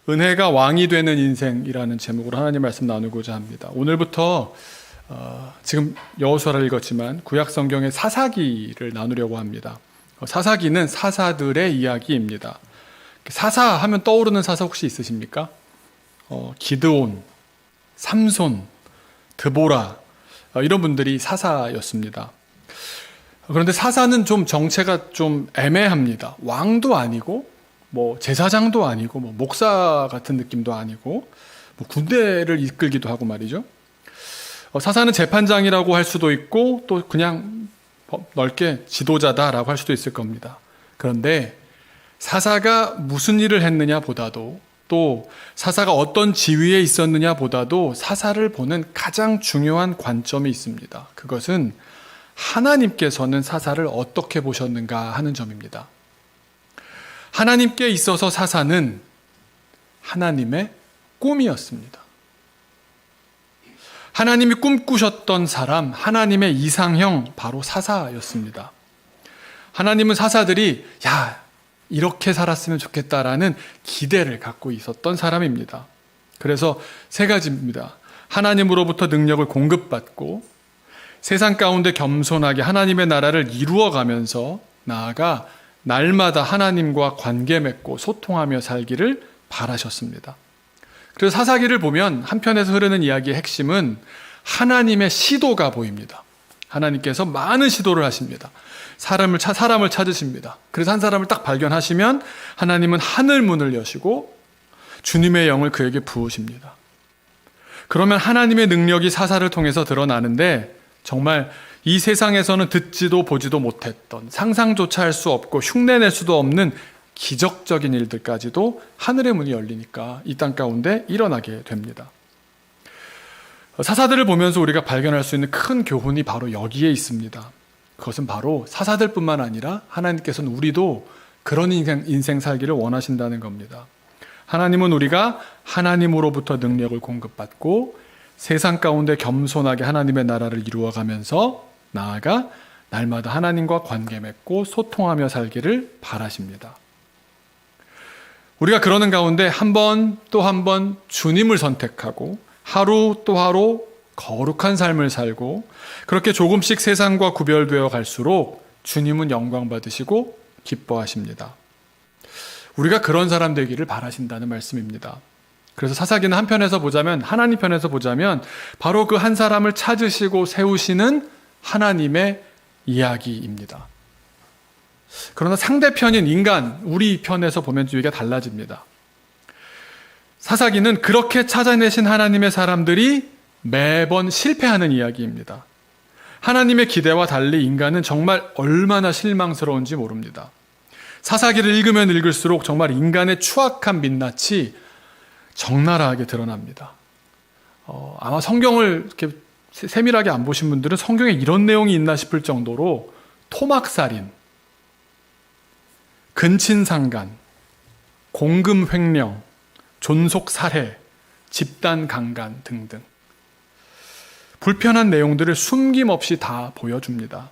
은혜가 왕이 되는 인생이라는 제목으로 하나님 말씀 나누고자 합니다. 오늘부터 지금 여호수아를 읽었지만 구약 성경의 사사기를 나누려고 합니다. 사사기는 사사들의 이야기입니다. 사사하면 떠오르는 사사 혹시 있으십니까? 기드온, 삼손, 드보라 이런 분들이 사사였습니다. 그런데 사사는 좀 정체가 좀 애매합니다. 왕도 아니고 제사장도 아니고 목사 같은 느낌도 아니고 군대를 이끌기도 하고 말이죠. 사사는 재판장이라고 할 수도 있고 또 그냥 넓게 지도자다라고 할 수도 있을 겁니다. 그런데 사사가 무슨 일을 했느냐 보다도 또 사사가 어떤 지위에 있었느냐 보다도 사사를 보는 가장 중요한 관점이 있습니다. 그것은 하나님께서는 사사를 어떻게 보셨는가 하는 점입니다. 하나님께 있어서 사사는 하나님의 꿈이었습니다. 하나님이 꿈꾸셨던 사람, 하나님의 이상형 바로 사사였습니다. 하나님은 사사들이 이렇게 살았으면 좋겠다라는 기대를 갖고 있었던 사람입니다. 그래서 세 가지입니다. 하나님으로부터 능력을 공급받고 세상 가운데 겸손하게 하나님의 나라를 이루어가면서 나아가 날마다 하나님과 관계 맺고 소통하며 살기를 바라셨습니다. 그래서 사사기를 보면 한편에서 흐르는 이야기의 핵심은 하나님의 시도가 보입니다. 하나님께서 많은 시도를 하십니다. 사람을 찾으십니다. 그래서 한 사람을 딱 발견하시면 하나님은 하늘 문을 여시고 주님의 영을 그에게 부으십니다. 그러면 하나님의 능력이 사사를 통해서 드러나는데 정말 이 세상에서는 듣지도 보지도 못했던 상상조차 할 수 없고 흉내낼 수도 없는 기적적인 일들까지도 하늘의 문이 열리니까 이 땅 가운데 일어나게 됩니다. 사사들을 보면서 우리가 발견할 수 있는 큰 교훈이 바로 여기에 있습니다. 그것은 바로 사사들뿐만 아니라 하나님께서는 우리도 그런 인생 살기를 원하신다는 겁니다. 하나님은 우리가 하나님으로부터 능력을 공급받고 세상 가운데 겸손하게 하나님의 나라를 이루어가면서 나아가 날마다 하나님과 관계 맺고 소통하며 살기를 바라십니다. 우리가 그러는 가운데 한 번 또 한 번 주님을 선택하고 하루 또 하루 거룩한 삶을 살고 그렇게 조금씩 세상과 구별되어 갈수록 주님은 영광 받으시고 기뻐하십니다. 우리가 그런 사람 되기를 바라신다는 말씀입니다. 그래서 사사기는 한편에서 보자면 하나님 편에서 보자면 바로 그 한 사람을 찾으시고 세우시는 하나님의 이야기입니다. 그러나 상대편인 인간, 우리 편에서 보면 주의가 달라집니다. 사사기는 그렇게 찾아내신 하나님의 사람들이 매번 실패하는 이야기입니다. 하나님의 기대와 달리 인간은 정말 얼마나 실망스러운지 모릅니다. 사사기를 읽으면 읽을수록 정말 인간의 추악한 민낯이 적나라하게 드러납니다. 아마 성경을 이렇게 세밀하게 안 보신 분들은 성경에 이런 내용이 있나 싶을 정도로 토막살인, 근친상간, 공금횡령, 존속살해, 집단강간 등등 불편한 내용들을 숨김없이 다 보여줍니다.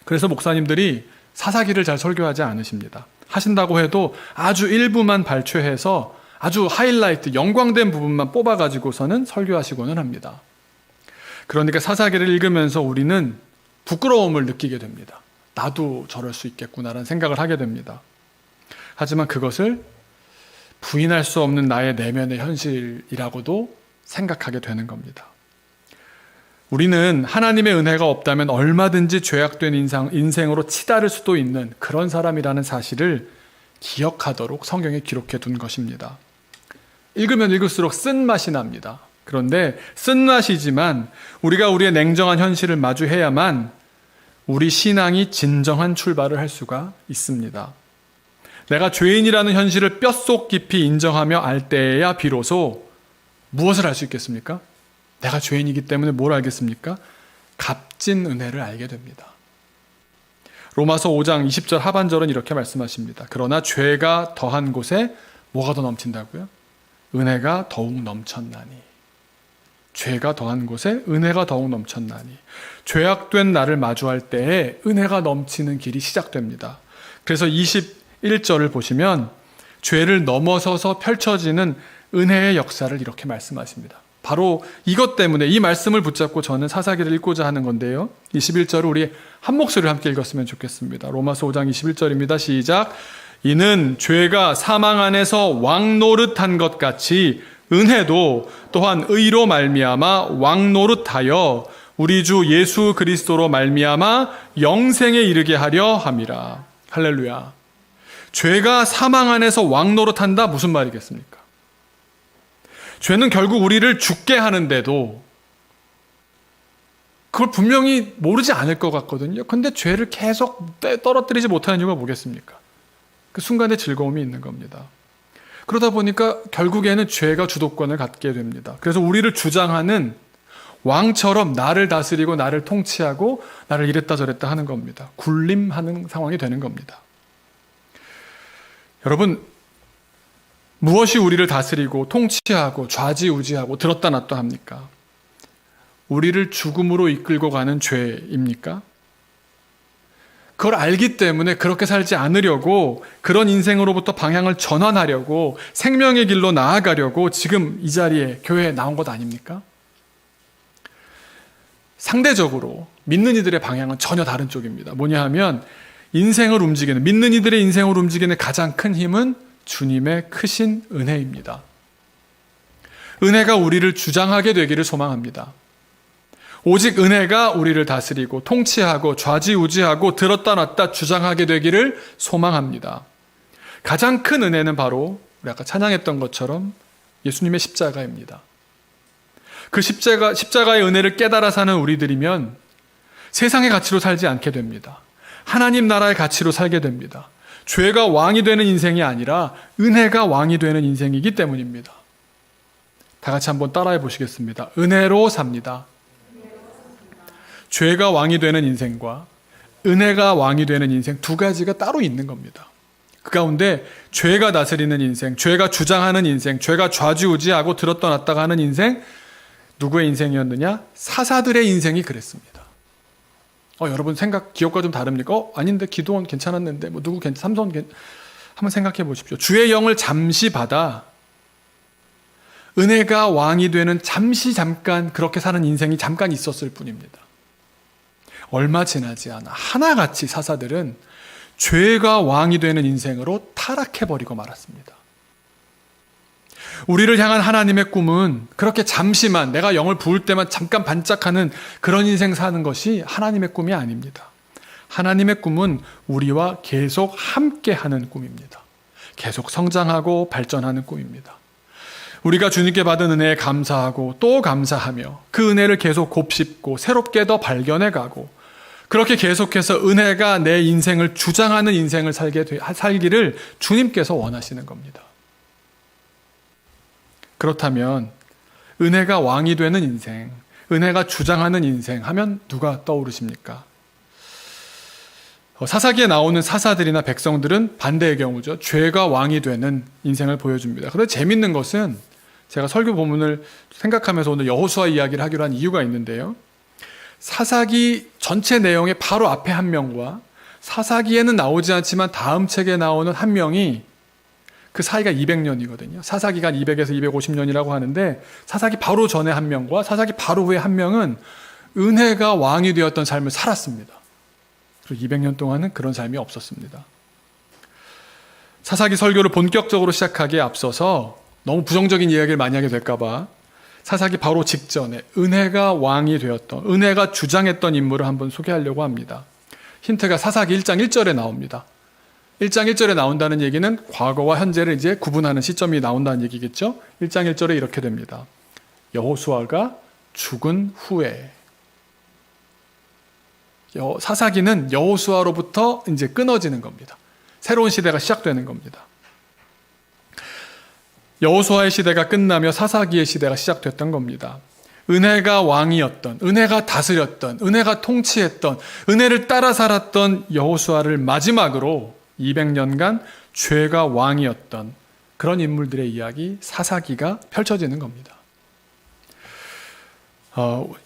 그래서 목사님들이 사사기를 잘 설교하지 않으십니다. 하신다고 해도 아주 일부만 발췌해서 아주 하이라이트, 영광된 부분만 뽑아가지고서는 설교하시고는 합니다. 그러니까 사사기를 읽으면서 우리는 부끄러움을 느끼게 됩니다. 나도 저럴 수 있겠구나라는 생각을 하게 됩니다. 하지만 그것을 부인할 수 없는 나의 내면의 현실이라고도 생각하게 되는 겁니다. 우리는 하나님의 은혜가 없다면 얼마든지 죄악된 인생으로 치달을 수도 있는 그런 사람이라는 사실을 기억하도록 성경에 기록해 둔 것입니다. 읽으면 읽을수록 쓴맛이 납니다. 그런데 쓴맛이지만 우리가 우리의 냉정한 현실을 마주해야만 우리 신앙이 진정한 출발을 할 수가 있습니다. 내가 죄인이라는 현실을 뼛속 깊이 인정하며 알 때에야 비로소 무엇을 알 수 있겠습니까? 내가 죄인이기 때문에 뭘 알겠습니까? 값진 은혜를 알게 됩니다. 로마서 5장 20절 하반절은 이렇게 말씀하십니다. 그러나 죄가 더한 곳에 뭐가 더 넘친다고요? 은혜가 더욱 넘쳤나니. 죄가 더한 곳에 은혜가 더욱 넘쳤나니. 죄악된 나를 마주할 때에 은혜가 넘치는 길이 시작됩니다. 그래서 21절을 보시면 죄를 넘어서서 펼쳐지는 은혜의 역사를 이렇게 말씀하십니다. 바로 이것 때문에 이 말씀을 붙잡고 저는 사사기를 읽고자 하는 건데요. 21절을 우리 한 목소리로 함께 읽었으면 좋겠습니다. 로마서 5장 21절입니다. 시작. 이는 죄가 사망 안에서 왕노릇한 것 같이 은혜도 또한 의로 말미암아 왕노릇하여 우리 주 예수 그리스도로 말미암아 영생에 이르게 하려 함이라. 할렐루야. 죄가 사망 안에서 왕노릇한다 무슨 말이겠습니까? 죄는 결국 우리를 죽게 하는데도 그걸 분명히 모르지 않을 것 같거든요. 근데 죄를 계속 떨어뜨리지 못하는 이유가 뭐겠습니까? 그 순간의 즐거움이 있는 겁니다. 그러다 보니까 결국에는 죄가 주도권을 갖게 됩니다. 그래서 우리를 주장하는 왕처럼 나를 다스리고 나를 통치하고 나를 이랬다 저랬다 하는 겁니다. 군림하는 상황이 되는 겁니다. 여러분, 무엇이 우리를 다스리고 통치하고 좌지우지하고 들었다 놨다 합니까? 우리를 죽음으로 이끌고 가는 죄입니까? 그걸 알기 때문에 그렇게 살지 않으려고, 그런 인생으로부터 방향을 전환하려고, 생명의 길로 나아가려고 지금 이 자리에 교회에 나온 것 아닙니까? 상대적으로 믿는 이들의 방향은 전혀 다른 쪽입니다. 뭐냐 하면 인생을 움직이는, 믿는 이들의 인생을 움직이는 가장 큰 힘은 주님의 크신 은혜입니다. 은혜가 우리를 주장하게 되기를 소망합니다. 오직 은혜가 우리를 다스리고 통치하고 좌지우지하고 들었다 놨다 주장하게 되기를 소망합니다. 가장 큰 은혜는 바로 우리 아까 찬양했던 것처럼 예수님의 십자가입니다. 그 십자가의 은혜를 깨달아 사는 우리들이면 세상의 가치로 살지 않게 됩니다. 하나님 나라의 가치로 살게 됩니다. 죄가 왕이 되는 인생이 아니라 은혜가 왕이 되는 인생이기 때문입니다. 다 같이 한번 따라해 보시겠습니다. 은혜로 삽니다. 죄가 왕이 되는 인생과 은혜가 왕이 되는 인생 두 가지가 따로 있는 겁니다. 그 가운데 죄가 다스리는 인생, 죄가 주장하는 인생, 죄가 좌지우지하고 들었다 놨다가 하는 인생, 누구의 인생이었느냐? 사사들의 인생이 그랬습니다. 여러분 생각, 기억과 좀 다릅니까? 아닌데 기도원 괜찮았는데 삼손 한번 생각해 보십시오. 주의 영을 잠시 받아 은혜가 왕이 되는 잠깐 그렇게 사는 인생이 잠깐 있었을 뿐입니다. 얼마 지나지 않아 하나같이 사사들은 죄가 왕이 되는 인생으로 타락해버리고 말았습니다. 우리를 향한 하나님의 꿈은 그렇게 잠시만, 내가 영을 부을 때만 잠깐 반짝하는 그런 인생 사는 것이 하나님의 꿈이 아닙니다. 하나님의 꿈은 우리와 계속 함께하는 꿈입니다. 계속 성장하고 발전하는 꿈입니다. 우리가 주님께 받은 은혜에 감사하고 또 감사하며 그 은혜를 계속 곱씹고 새롭게 더 발견해가고, 그렇게 계속해서 은혜가 내 인생을 주장하는 인생을 살기를 주님께서 원하시는 겁니다. 그렇다면 은혜가 왕이 되는 인생, 은혜가 주장하는 인생 하면 누가 떠오르십니까? 사사기에 나오는 사사들이나 백성들은 반대의 경우죠. 죄가 왕이 되는 인생을 보여줍니다. 그런데 재밌는 것은 제가 설교 본문을 생각하면서 오늘 여호수아 이야기를 하기로 한 이유가 있는데요. 사사기 전체 내용의 바로 앞에 한 명과 사사기에는 나오지 않지만 다음 책에 나오는 한 명이 그 사이가 200년이거든요. 사사기가 200에서 250년이라고 하는데 사사기 바로 전에 한 명과 사사기 바로 후에 한 명은 은혜가 왕이 되었던 삶을 살았습니다. 그리고 200년 동안은 그런 삶이 없었습니다. 사사기 설교를 본격적으로 시작하기에 앞서서 너무 부정적인 이야기를 많이 하게 될까 봐 사사기 바로 직전에 은혜가 왕이 되었던, 은혜가 주장했던 인물을 한번 소개하려고 합니다. 힌트가 사사기 1장 1절에 나옵니다. 1장 1절에 나온다는 얘기는 과거와 현재를 이제 구분하는 시점이 나온다는 얘기겠죠? 1장 1절에 이렇게 됩니다. 여호수아가 죽은 후에. 사사기는 여호수아로부터 이제 끊어지는 겁니다. 새로운 시대가 시작되는 겁니다. 여호수아의 시대가 끝나며 사사기의 시대가 시작됐던 겁니다. 은혜가 왕이었던, 은혜가 다스렸던, 은혜가 통치했던, 은혜를 따라 살았던 여호수아를 마지막으로 200년간 죄가 왕이었던 그런 인물들의 이야기, 사사기가 펼쳐지는 겁니다.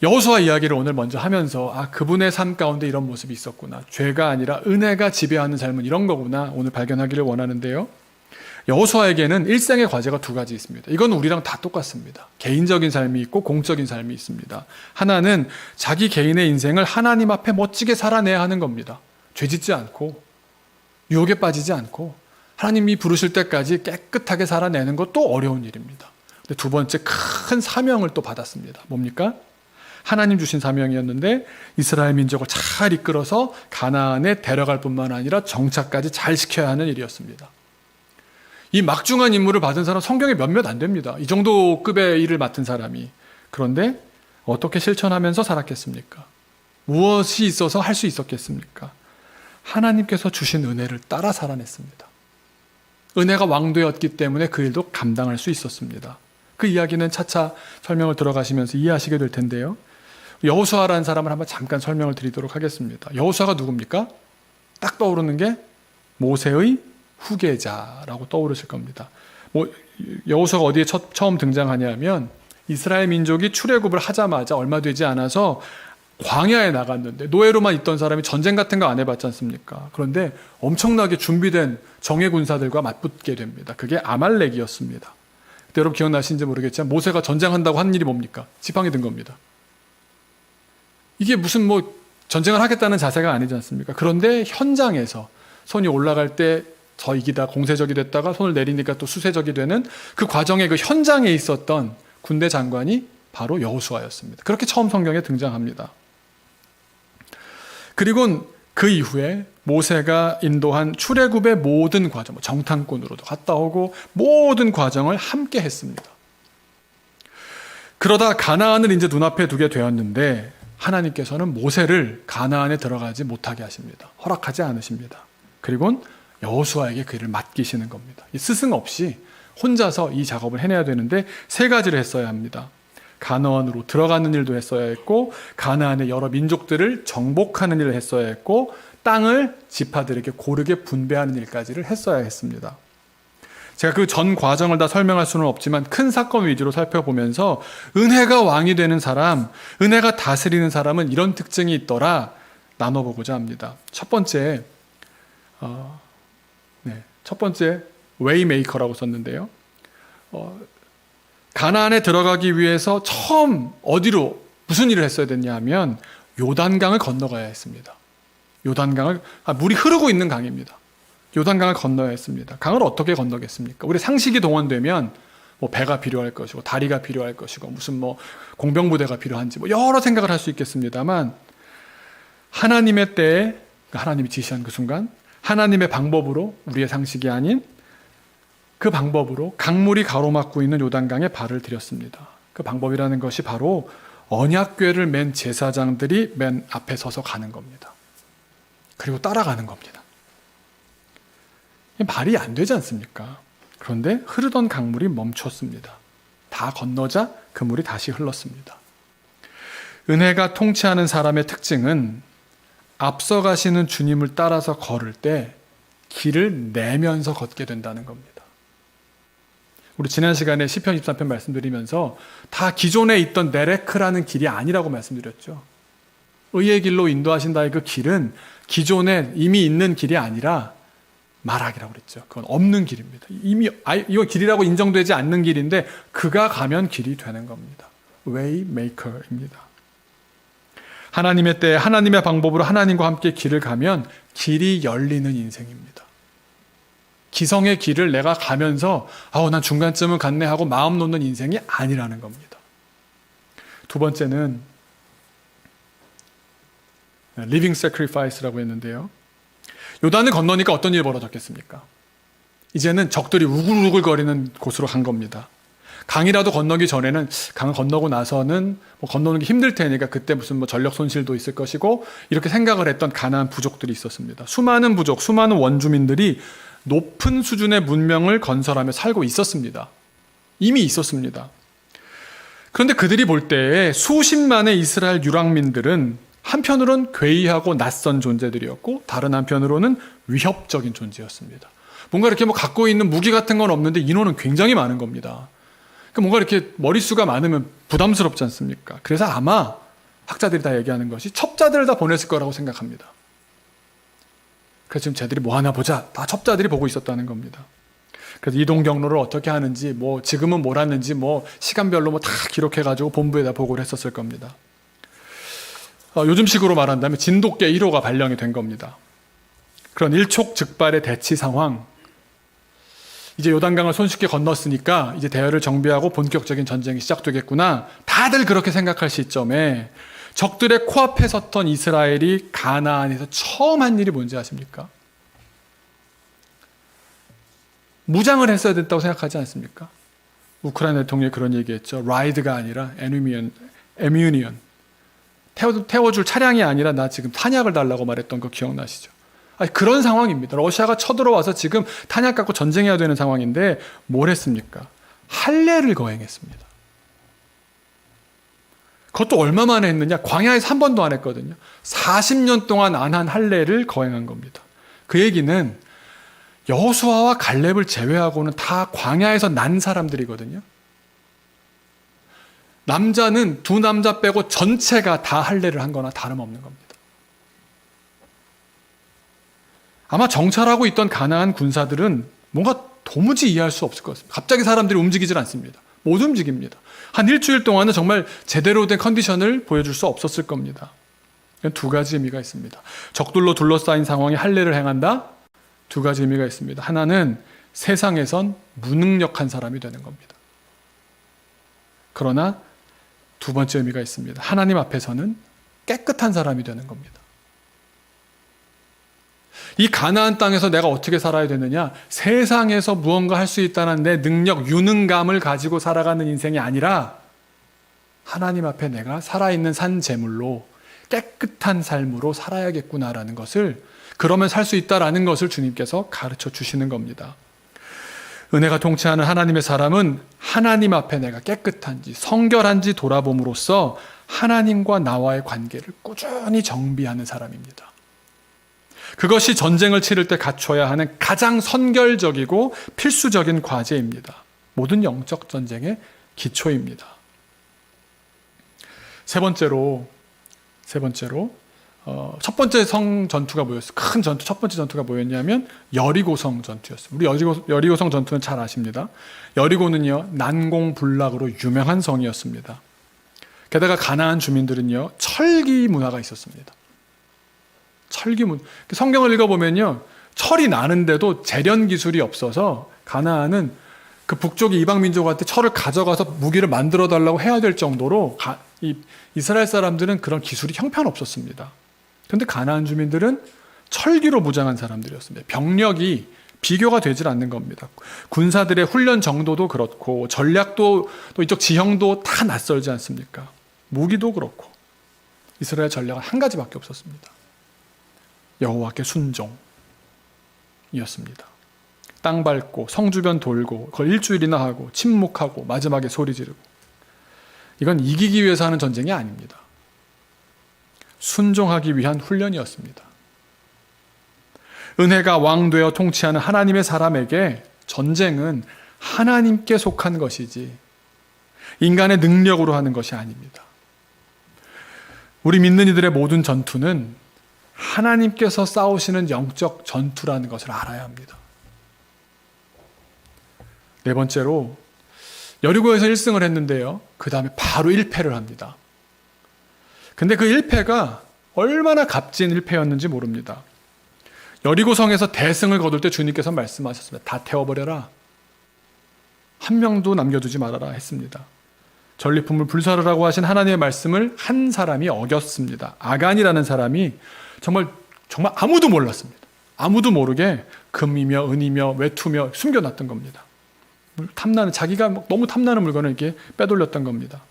여호수아 이야기를 오늘 먼저 하면서 그분의 삶 가운데 이런 모습이 있었구나, 죄가 아니라 은혜가 지배하는 삶은 이런 거구나 오늘 발견하기를 원하는데요. 여호수아에게는 일생의 과제가 두 가지 있습니다. 이건 우리랑 다 똑같습니다. 개인적인 삶이 있고 공적인 삶이 있습니다. 하나는 자기 개인의 인생을 하나님 앞에 멋지게 살아내야 하는 겁니다. 죄짓지 않고 유혹에 빠지지 않고 하나님이 부르실 때까지 깨끗하게 살아내는 것도 어려운 일입니다. 근데 두 번째 큰 사명을 또 받았습니다. 뭡니까? 하나님 주신 사명이었는데 이스라엘 민족을 잘 이끌어서 가나안에 데려갈 뿐만 아니라 정착까지 잘 시켜야 하는 일이었습니다. 이 막중한 임무를 받은 사람 성경에 몇몇 안 됩니다. 이 정도 급의 일을 맡은 사람이. 그런데 어떻게 실천하면서 살았겠습니까? 무엇이 있어서 할 수 있었겠습니까? 하나님께서 주신 은혜를 따라 살아냈습니다. 은혜가 왕도였기 때문에 그 일도 감당할 수 있었습니다. 그 이야기는 차차 설명을 들어가시면서 이해하시게 될 텐데요. 여호수아라는 사람을 한번 잠깐 설명을 드리도록 하겠습니다. 여호수아가 누굽니까? 딱 떠오르는 게 모세의 후계자라고 떠오르실 겁니다. 여호수아가 어디에 처음 등장하냐면 이스라엘 민족이 출애굽을 하자마자 얼마 되지 않아서 광야에 나갔는데 노예로만 있던 사람이 전쟁 같은 거 안 해봤지 않습니까? 그런데 엄청나게 준비된 정예 군사들과 맞붙게 됩니다. 그게 아말렉이었습니다. 그때 여러분 기억나시는지 모르겠지만 모세가 전쟁한다고 한 일이 뭡니까? 지팡이 든 겁니다. 이게 무슨 전쟁을 하겠다는 자세가 아니지 않습니까? 그런데 현장에서 손이 올라갈 때 저 이기다 공세적이 됐다가 손을 내리니까 또 수세적이 되는 그 과정의 그 현장에 있었던 군대 장관이 바로 여호수아였습니다. 그렇게 처음 성경에 등장합니다. 그리고 그 이후에 모세가 인도한 출애굽의 모든 과정, 정탐꾼으로도 갔다 오고 모든 과정을 함께 했습니다. 그러다 가나안을 이제 눈앞에 두게 되었는데 하나님께서는 모세를 가나안에 들어가지 못하게 하십니다. 허락하지 않으십니다. 그리고 여호수아에게 그 일을 맡기시는 겁니다. 스승 없이 혼자서 이 작업을 해내야 되는데 세 가지를 했어야 합니다. 가나안으로 들어가는 일도 했어야 했고 가나안의 여러 민족들을 정복하는 일을 했어야 했고 땅을 지파들에게 고르게 분배하는 일까지를 했어야 했습니다. 제가 그 전 과정을 다 설명할 수는 없지만 큰 사건 위주로 살펴보면서 은혜가 왕이 되는 사람, 은혜가 다스리는 사람은 이런 특징이 있더라 나눠보고자 합니다. 첫 번째 웨이메이커라고 썼는데요. 가나안에 들어가기 위해서 처음 어디로 무슨 일을 했어야 됐냐 하면 요단강을 건너가야 했습니다. 요단강을 물이 흐르고 있는 강입니다. 요단강을 건너야 했습니다. 강을 어떻게 건너겠습니까? 우리 상식이 동원되면 배가 필요할 것이고 다리가 필요할 것이고 무슨 공병부대가 필요한지 여러 생각을 할 수 있겠습니다만 하나님의 때에 하나님이 지시한 그 순간 하나님의 방법으로 우리의 상식이 아닌 그 방법으로 강물이 가로막고 있는 요단강에 발을 들였습니다. 그 방법이라는 것이 바로 언약궤를 맨 제사장들이 맨 앞에 서서 가는 겁니다. 그리고 따라가는 겁니다. 말이 안 되지 않습니까? 그런데 흐르던 강물이 멈췄습니다. 다 건너자 그 물이 다시 흘렀습니다. 은혜가 통치하는 사람의 특징은 앞서가시는 주님을 따라서 걸을 때 길을 내면서 걷게 된다는 겁니다. 우리 지난 시간에 시편 23편 말씀드리면서 다 기존에 있던 네레크라는 길이 아니라고 말씀드렸죠. 의의 길로 인도하신다의 그 길은 기존에 이미 있는 길이 아니라 마락이라고 그랬죠. 그건 없는 길입니다. 이미 이거 길이라고 인정되지 않는 길인데 그가 가면 길이 되는 겁니다. 웨이메이커입니다. 하나님의 때에 하나님의 방법으로 하나님과 함께 길을 가면 길이 열리는 인생입니다. 기성의 길을 내가 가면서 난 중간쯤은 갔네 하고 마음 놓는 인생이 아니라는 겁니다. 두 번째는 living sacrifice라고 했는데요. 요단을 건너니까 어떤 일이 벌어졌겠습니까? 이제는 적들이 우글우글거리는 곳으로 간 겁니다. 강이라도 건너기 전에는 강을 건너고 나서는 건너는 게 힘들 테니까 그때 무슨 전력 손실도 있을 것이고 이렇게 생각을 했던 가나안 부족들이 있었습니다. 수많은 부족, 수많은 원주민들이 높은 수준의 문명을 건설하며 살고 있었습니다. 이미 있었습니다. 그런데 그들이 볼 때에 수십만의 이스라엘 유랑민들은 한편으로는 괴이하고 낯선 존재들이었고 다른 한편으로는 위협적인 존재였습니다. 뭔가 이렇게 갖고 있는 무기 같은 건 없는데 인원은 굉장히 많은 겁니다. 뭔가 이렇게 머릿수가 많으면 부담스럽지 않습니까? 그래서 아마 학자들이 다 얘기하는 것이 첩자들을 다 보냈을 거라고 생각합니다. 그래서 지금 쟤들이 뭐 하나 보자. 다 첩자들이 보고 있었다는 겁니다. 그래서 이동 경로를 어떻게 하는지, 뭐 지금은 몰았는지, 뭐 시간별로 뭐 다 기록해가지고 본부에다 보고를 했었을 겁니다. 요즘식으로 말한다면 진돗개 1호가 발령이 된 겁니다. 그런 일촉즉발의 대치 상황, 이제 요단강을 손쉽게 건넜으니까 이제 대열을 정비하고 본격적인 전쟁이 시작되겠구나. 다들 그렇게 생각할 시점에 적들의 코앞에 섰던 이스라엘이 가나안에서 처음 한 일이 뭔지 아십니까? 무장을 했어야 됐다고 생각하지 않습니까? 우크라이나 대통령이 그런 얘기했죠. 라이드가 아니라 에뮤니언. 태워줄 차량이 아니라 나 지금 탄약을 달라고 말했던 거 기억나시죠? 아니, 그런 상황입니다. 러시아가 쳐들어와서 지금 탄약 갖고 전쟁해야 되는 상황인데 뭘 했습니까? 할례를 거행했습니다. 그것도 얼마 만에 했느냐? 광야에서 한 번도 안 했거든요. 40년 동안 안 한 할례를 거행한 겁니다. 그 얘기는 여호수아와 갈렙을 제외하고는 다 광야에서 난 사람들이거든요. 남자는 두 남자 빼고 전체가 다 할례를 한 거나 다름없는 겁니다. 아마 정찰하고 있던 가나안 군사들은 뭔가 도무지 이해할 수 없을 것 같습니다. 갑자기 사람들이 움직이질 않습니다. 못 움직입니다. 한 일주일 동안은 정말 제대로 된 컨디션을 보여줄 수 없었을 겁니다. 두 가지 의미가 있습니다. 적들로 둘러싸인 상황에 할례를 행한다. 두 가지 의미가 있습니다. 하나는 세상에선 무능력한 사람이 되는 겁니다. 그러나 두 번째 의미가 있습니다. 하나님 앞에서는 깨끗한 사람이 되는 겁니다. 이 가나안 땅에서 내가 어떻게 살아야 되느냐? 세상에서 무언가 할 수 있다는 내 능력, 유능감을 가지고 살아가는 인생이 아니라 하나님 앞에 내가 살아있는 산 제물로 깨끗한 삶으로 살아야겠구나라는 것을, 그러면 살 수 있다라는 것을 주님께서 가르쳐 주시는 겁니다. 은혜가 통치하는 하나님의 사람은 하나님 앞에 내가 깨끗한지 성결한지 돌아봄으로써 하나님과 나와의 관계를 꾸준히 정비하는 사람입니다. 그것이 전쟁을 치를 때 갖춰야 하는 가장 선결적이고 필수적인 과제입니다. 모든 영적 전쟁의 기초입니다. 세 번째로 첫 번째 성 전투가 뭐였어요? 큰 전투, 첫 번째 전투가 뭐였냐면 여리고성 전투였습니다. 우리 여리고성 전투는 잘 아십니다. 여리고는요, 난공불락으로 유명한 성이었습니다. 게다가 가나안 주민들은요, 철기 문화가 있었습니다. 철기문. 성경을 읽어보면요, 철이 나는데도 재련 기술이 없어서 가나안은 그 북쪽의 이방 민족한테 철을 가져가서 무기를 만들어 달라고 해야 될 정도로 이스라엘 사람들은 그런 기술이 형편없었습니다. 그런데 가나안 주민들은 철기로 무장한 사람들이었습니다. 병력이 비교가 되질 않는 겁니다. 군사들의 훈련 정도도 그렇고 전략도 또 이쪽 지형도 다 낯설지 않습니까? 무기도 그렇고 이스라엘 전략은 한 가지밖에 없었습니다. 여호와께 순종이었습니다. 땅 밟고 성 주변 돌고 그걸 일주일이나 하고 침묵하고 마지막에 소리 지르고, 이건 이기기 위해서 하는 전쟁이 아닙니다. 순종하기 위한 훈련이었습니다. 은혜가 왕되어 통치하는 하나님의 사람에게 전쟁은 하나님께 속한 것이지 인간의 능력으로 하는 것이 아닙니다. 우리 믿는 이들의 모든 전투는 하나님께서 싸우시는 영적 전투라는 것을 알아야 합니다. 네 번째로 여리고에서 1승을 했는데요, 그 다음에 바로 1패를 합니다. 근데 그 1패가 얼마나 값진 1패였는지 모릅니다. 여리고성에서 대승을 거둘 때 주님께서 말씀하셨습니다. 다 태워버려라. 한 명도 남겨두지 말아라 했습니다. 전리품을 불사르라고 하신 하나님의 말씀을 한 사람이 어겼습니다. 아간이라는 사람이 정말 아무도 몰랐습니다. 아무도 모르게 금이며 은이며 외투며 숨겨놨던 겁니다. 자기가 너무 탐나는 물건을 이렇게 빼돌렸던 겁니다.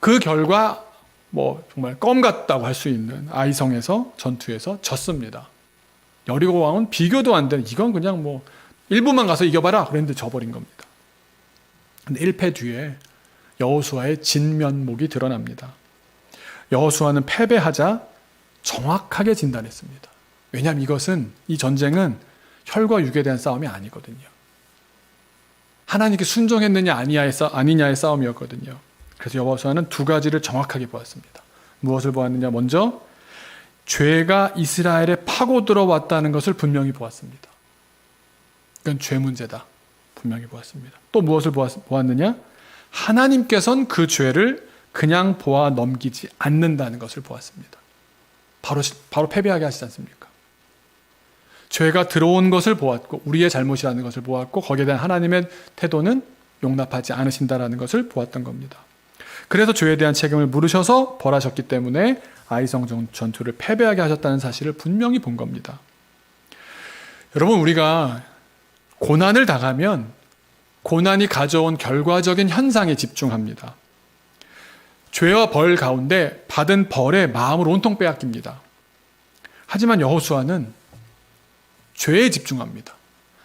그 결과 정말 껌 같다고 할 수 있는 아이성에서 전투에서 졌습니다. 여리고 왕은 비교도 안 되는, 이건 그냥 1부만 가서 이겨봐라 그랬는데 져버린 겁니다. 근데 1패 뒤에 여호수아의 진면목이 드러납니다. 여호수아는 패배하자 정확하게 진단했습니다. 왜냐하면 이 전쟁은 혈과 육에 대한 싸움이 아니거든요. 하나님께 순종했느냐 아니냐의 싸움이었거든요. 그래서 여호수아는 두 가지를 정확하게 보았습니다. 무엇을 보았느냐? 먼저 죄가 이스라엘에 파고 들어왔다는 것을 분명히 보았습니다. 이건 죄 문제다. 분명히 보았습니다. 또 무엇을 보았느냐? 하나님께서는 그 죄를 그냥 보아 넘기지 않는다는 것을 보았습니다. 바로 패배하게 하시지 않습니까? 죄가 들어온 것을 보았고 우리의 잘못이라는 것을 보았고 거기에 대한 하나님의 태도는 용납하지 않으신다라는 것을 보았던 겁니다. 그래서 죄에 대한 책임을 물으셔서 벌하셨기 때문에 아이성 전투를 패배하게 하셨다는 사실을 분명히 본 겁니다. 여러분, 우리가 고난을 당하면 고난이 가져온 결과적인 현상에 집중합니다. 죄와 벌 가운데 받은 벌에 마음을 온통 빼앗깁니다. 하지만 여호수아는 죄에 집중합니다.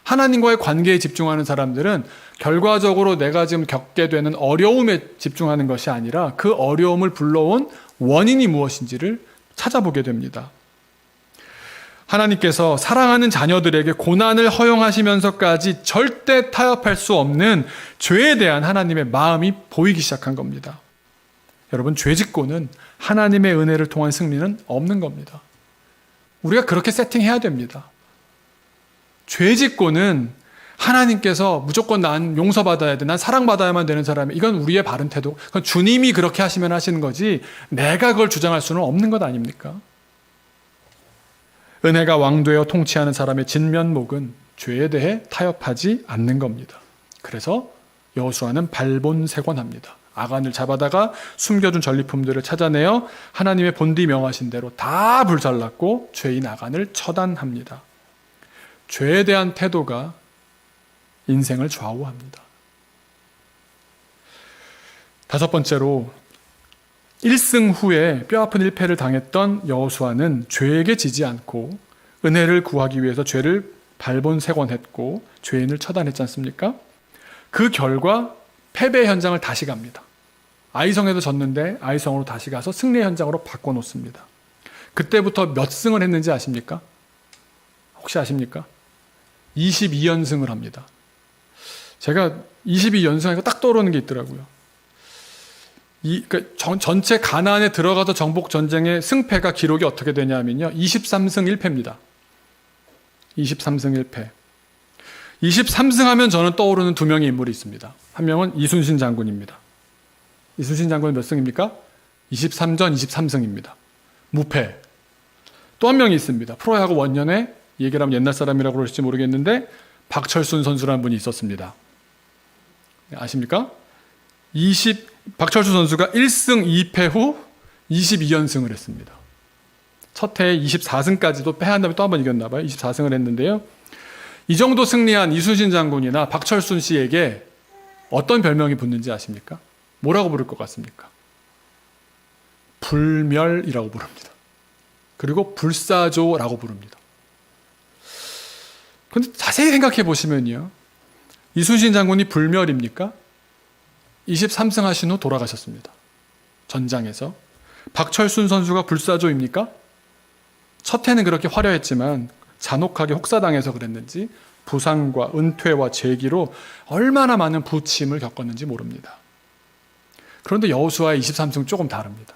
하나님과의 관계에 집중하는 사람들은 결과적으로 내가 지금 겪게 되는 어려움에 집중하는 것이 아니라 그 어려움을 불러온 원인이 무엇인지를 찾아보게 됩니다. 하나님께서 사랑하는 자녀들에게 고난을 허용하시면서까지 절대 타협할 수 없는 죄에 대한 하나님의 마음이 보이기 시작한 겁니다. 여러분, 죄짓고는 하나님의 은혜를 통한 승리는 없는 겁니다. 우리가 그렇게 세팅해야 됩니다. 죄짓고는 하나님께서 무조건 난 용서받아야 돼, 난 사랑받아야만 되는 사람이, 이건 우리의 바른 태도, 그건 주님이 그렇게 하시면 하시는 거지 내가 그걸 주장할 수는 없는 것 아닙니까? 은혜가 왕되어 통치하는 사람의 진면목은 죄에 대해 타협하지 않는 겁니다. 그래서 여호수아는 발본색원합니다. 아간을 잡아다가 숨겨둔 전리품들을 찾아내어 하나님의 본디 명하신 대로 다 불살랐고 죄인 아간을 처단합니다. 죄에 대한 태도가 인생을 좌우합니다. 다섯 번째로 1승 후에 뼈아픈 1패를 당했던 여호수아는 죄에게 지지 않고 은혜를 구하기 위해서 죄를 발본색원했고 죄인을 처단했지 않습니까? 그 결과 패배 현장을 다시 갑니다. 아이성에도 졌는데 아이성으로 다시 가서 승리의 현장으로 바꿔놓습니다. 그때부터 몇 승을 했는지 아십니까? 혹시 아십니까? 22연승을 합니다. 제가 22연승하니까 딱 떠오르는 게 있더라고요. 그러니까 전체 가나안에 들어가서 정복 전쟁의 승패가 기록이 어떻게 되냐면요, 23승 1패입니다. 23승 1패. 23승 하면 저는 떠오르는 두 명의 인물이 있습니다. 한 명은 이순신 장군입니다. 이순신 장군은 몇 승입니까? 23전 23승입니다. 무패. 또 한 명이 있습니다. 프로야구 원년에, 얘기를 하면 옛날 사람이라고 그러실지 모르겠는데 박철순 선수라는 분이 있었습니다. 아십니까? 박철수 선수가 1승 2패 후 22연승을 했습니다. 첫 해에 24승까지도 패한 다음에 또 한 번 이겼나 봐요. 24승을 했는데요. 이 정도 승리한 이순신 장군이나 박철순 씨에게 어떤 별명이 붙는지 아십니까? 뭐라고 부를 것 같습니까? 불멸이라고 부릅니다. 그리고 불사조라고 부릅니다. 그런데 자세히 생각해 보시면요, 이순신 장군이 불멸입니까? 23승 하신 후 돌아가셨습니다. 전장에서. 박철순 선수가 불사조입니까? 첫 해는 그렇게 화려했지만 잔혹하게 혹사당해서 그랬는지 부상과 은퇴와 재기로 얼마나 많은 부침을 겪었는지 모릅니다. 그런데 여호수아의 23승 조금 다릅니다.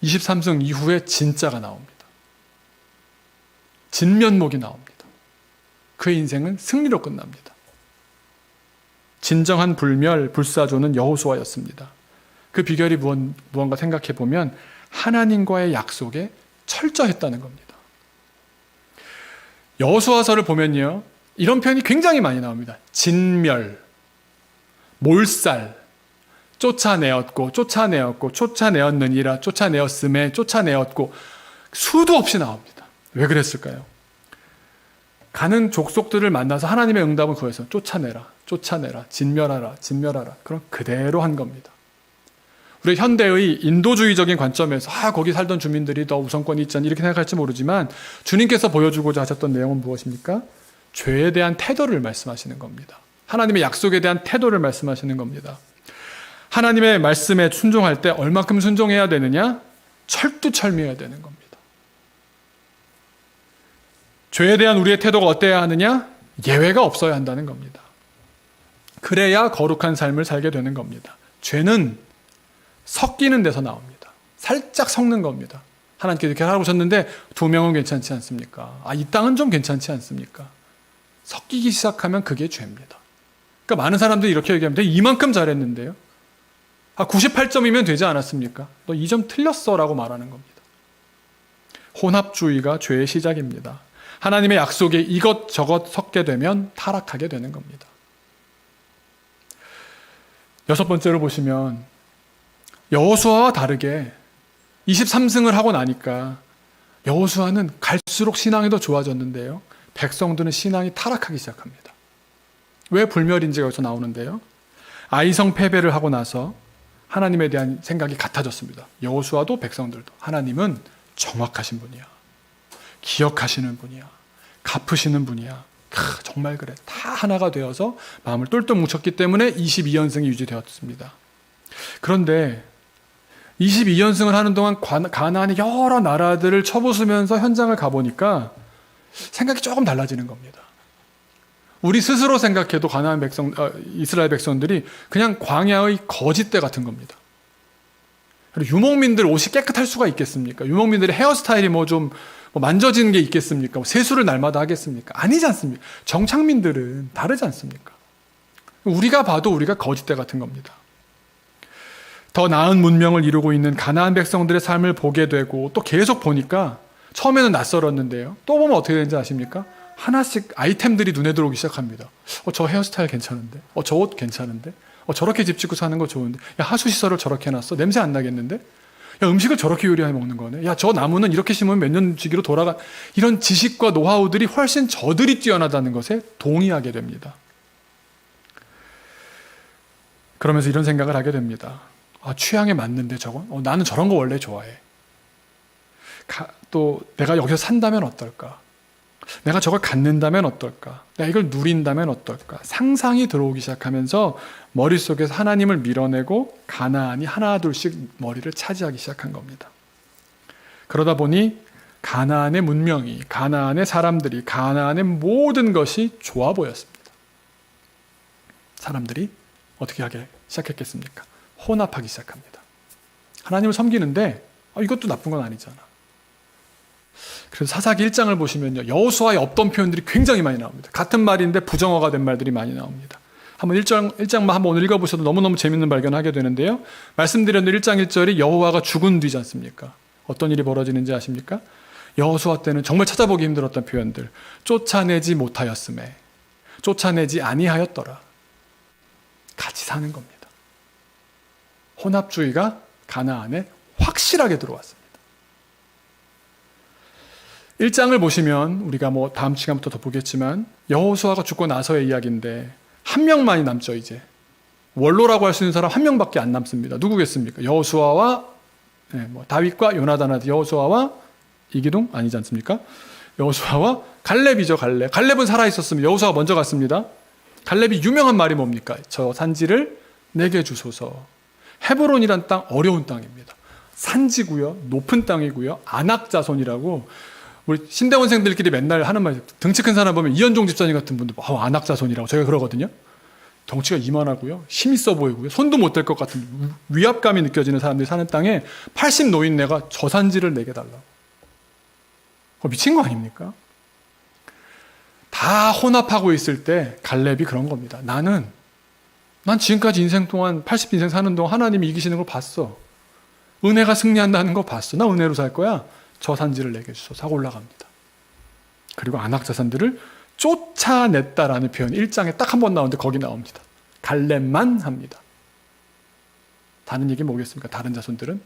23승 이후에 진짜가 나옵니다. 진면목이 나옵니다. 그의 인생은 승리로 끝납니다. 진정한 불멸, 불사조는 여호수아였습니다. 그 비결이 무언가 생각해 보면 하나님과의 약속에 철저했다는 겁니다. 여호수아서를 보면요, 이런 표현이 굉장히 많이 나옵니다. 진멸, 몰살, 쫓아내었고, 쫓아내었느니라, 쫓아내었음에, 쫓아내었고, 수도 없이 나옵니다. 왜 그랬을까요? 가는 족속들을 만나서 하나님의 응답은 그거였어요. 쫓아내라, 진멸하라. 그럼 그대로 한 겁니다. 우리 현대의 인도주의적인 관점에서 거기 살던 주민들이 더 우선권이 있잖아 이렇게 생각할지 모르지만 주님께서 보여주고자 하셨던 내용은 무엇입니까? 죄에 대한 태도를 말씀하시는 겁니다. 하나님의 약속에 대한 태도를 말씀하시는 겁니다. 하나님의 말씀에 순종할 때 얼마큼 순종해야 되느냐? 철두철미해야 되는 겁니다. 죄에 대한 우리의 태도가 어때야 하느냐? 예외가 없어야 한다는 겁니다. 그래야 거룩한 삶을 살게 되는 겁니다. 죄는 섞이는 데서 나옵니다. 살짝 섞는 겁니다. 하나님께서 이렇게 하라고 하셨는데 2명은 괜찮지 않습니까? 이 땅은 좀 괜찮지 않습니까? 섞이기 시작하면 그게 죄입니다. 그러니까 많은 사람들이 이렇게 얘기하면 내가 이만큼 잘했는데요. 98점이면 되지 않았습니까? 너 2점 틀렸어 라고 말하는 겁니다. 혼합주의가 죄의 시작입니다. 하나님의 약속에 이것저것 섞게 되면 타락하게 되는 겁니다. 6번째로 보시면 여호수아와 다르게 23승을 하고 나니까 여호수아는 갈수록 신앙이 더 좋아졌는데요. 백성들은 신앙이 타락하기 시작합니다. 왜 불멸인지가 여기서 나오는데요. 아이성 패배를 하고 나서 하나님에 대한 생각이 같아졌습니다. 여호수아도 백성들도. 하나님은 정확하신 분이야. 기억하시는 분이야. 갚으시는 분이야. 정말 그래. 다 하나가 되어서 마음을 똘똘 뭉쳤기 때문에 22연승이 유지되었습니다. 그런데 22연승을 하는 동안 가나안의 여러 나라들을 쳐부수면서 현장을 가보니까 생각이 조금 달라지는 겁니다. 우리 스스로 생각해도 이스라엘 백성들이 그냥 광야의 거짓대 같은 겁니다. 그리고 유목민들 옷이 깨끗할 수가 있겠습니까? 유목민들의 헤어스타일이 좀 만져지는 게 있겠습니까? 세수를 날마다 하겠습니까? 아니지 않습니까? 정착민들은 다르지 않습니까? 우리가 봐도 우리가 거짓대 같은 겁니다. 더 나은 문명을 이루고 있는 가나안 백성들의 삶을 보게 되고 또 계속 보니까 처음에는 낯설었는데요. 또 보면 어떻게 되는지 아십니까? 하나씩 아이템들이 눈에 들어오기 시작합니다. 저 헤어스타일 괜찮은데? 저 옷 괜찮은데? 저렇게 집 짓고 사는 거 좋은데? 야, 하수시설을 저렇게 해놨어? 냄새 안 나겠는데? 야, 음식을 저렇게 요리해 먹는 거네? 야, 저 나무는 이렇게 심으면 몇 년 주기로 돌아가. 이런 지식과 노하우들이 훨씬 저들이 뛰어나다는 것에 동의하게 됩니다. 그러면서 이런 생각을 하게 됩니다. 취향에 맞는데 저건? 나는 저런 거 원래 좋아해. 또 내가 여기서 산다면 어떨까? 내가 저걸 갖는다면 어떨까? 내가 이걸 누린다면 어떨까? 상상이 들어오기 시작하면서 머릿속에서 하나님을 밀어내고 가나안이 하나둘씩 머리를 차지하기 시작한 겁니다. 그러다 보니 가나안의 문명이, 가나안의 사람들이, 가나안의 모든 것이 좋아 보였습니다. 사람들이 어떻게 하기 시작했겠습니까? 혼합하기 시작합니다. 하나님을 섬기는데 이것도 나쁜 건 아니잖아. 그래서 사사기 1장을 보시면요, 여호수아의 없던 표현들이 굉장히 많이 나옵니다. 같은 말인데 부정어가 된 말들이 많이 나옵니다. 한번 1장만 한번 오늘 읽어보셔도 너무너무 재밌는 발견하게 되는데요. 말씀드렸는데 1장 1절이 여호와가 죽은 뒤지 않습니까? 어떤 일이 벌어지는지 아십니까? 여호수아 때는 정말 찾아보기 힘들었던 표현들. 쫓아내지 못하였음에, 쫓아내지 아니하였더라. 같이 사는 겁니다. 혼합주의가 가나안에 확실하게 들어왔습니다. 1장을 보시면 우리가 다음 시간부터 더 보겠지만 여호수아가 죽고 나서의 이야기인데 한 명만이 남죠. 이제 원로라고 할 수 있는 사람 한 명밖에 안 남습니다. 누구겠습니까? 여호수아와 다윗과 요나단한테 여호수아와 이기동 아니지 않습니까? 여호수아와 갈렙이죠. 갈렙은 살아있었으면 여호수아가 먼저 갔습니다. 갈렙이 유명한 말이 뭡니까? 저 산지를 내게 주소서. 헤브론이란 땅 어려운 땅입니다. 산지고요, 높은 땅이고요, 안악자손이라고 우리 신대원생들끼리 맨날 하는 말, 등치 큰 사람 보면 이현종 집사님 같은 분들 안악자손이라고 저희가 그러거든요. 덩치가 이만하고요, 힘 있어 보이고요, 손도 못 댈 것 같은 위압감이 느껴지는 사람들이 사는 땅에 80 노인네가 저 산지를 내게 달라고. 미친 거 아닙니까? 다 혼합하고 있을 때 갈렙이 그런 겁니다. 난 지금까지 인생 동안 80인생 사는 동안 하나님이 이기시는 걸 봤어. 은혜가 승리한다는 거 봤어. 나 은혜로 살 거야. 저 산지를 내게 주소서 하고 올라갑니다. 그리고 안악자산들을 쫓아냈다라는 표현 1장에 딱 한 번 나오는데 거기 나옵니다. 갈렙만 합니다. 다른 얘기 뭐겠습니까? 다른 자손들은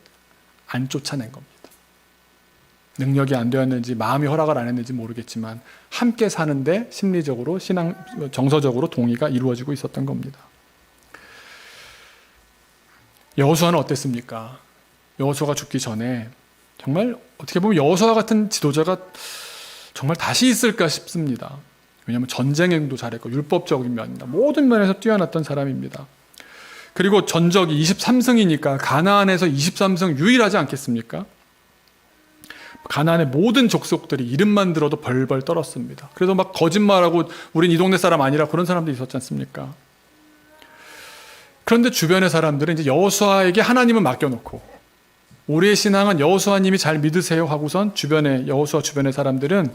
안 쫓아낸 겁니다. 능력이 안 되었는지 마음이 허락을 안 했는지 모르겠지만 함께 사는데 심리적으로 정서적으로 동의가 이루어지고 있었던 겁니다. 여호수아는 어땠습니까? 여호수아가 죽기 전에 정말 어떻게 보면 여호수아 같은 지도자가 정말 다시 있을까 싶습니다. 왜냐하면 전쟁행도 잘했고 율법적인 면이나 모든 면에서 뛰어났던 사람입니다. 그리고 전적이 23승이니까 가나안에서 23승 유일하지 않겠습니까? 가나안의 모든 족속들이 이름만 들어도 벌벌 떨었습니다. 그래서 막 거짓말하고 우린 이 동네 사람 아니라 그런 사람들이 있었지 않습니까? 그런데 주변의 사람들은 이제 여호수아에게 하나님을 맡겨놓고 우리의 신앙은 여호수아님이 잘 믿으세요 하고선 여호수아 주변의 사람들은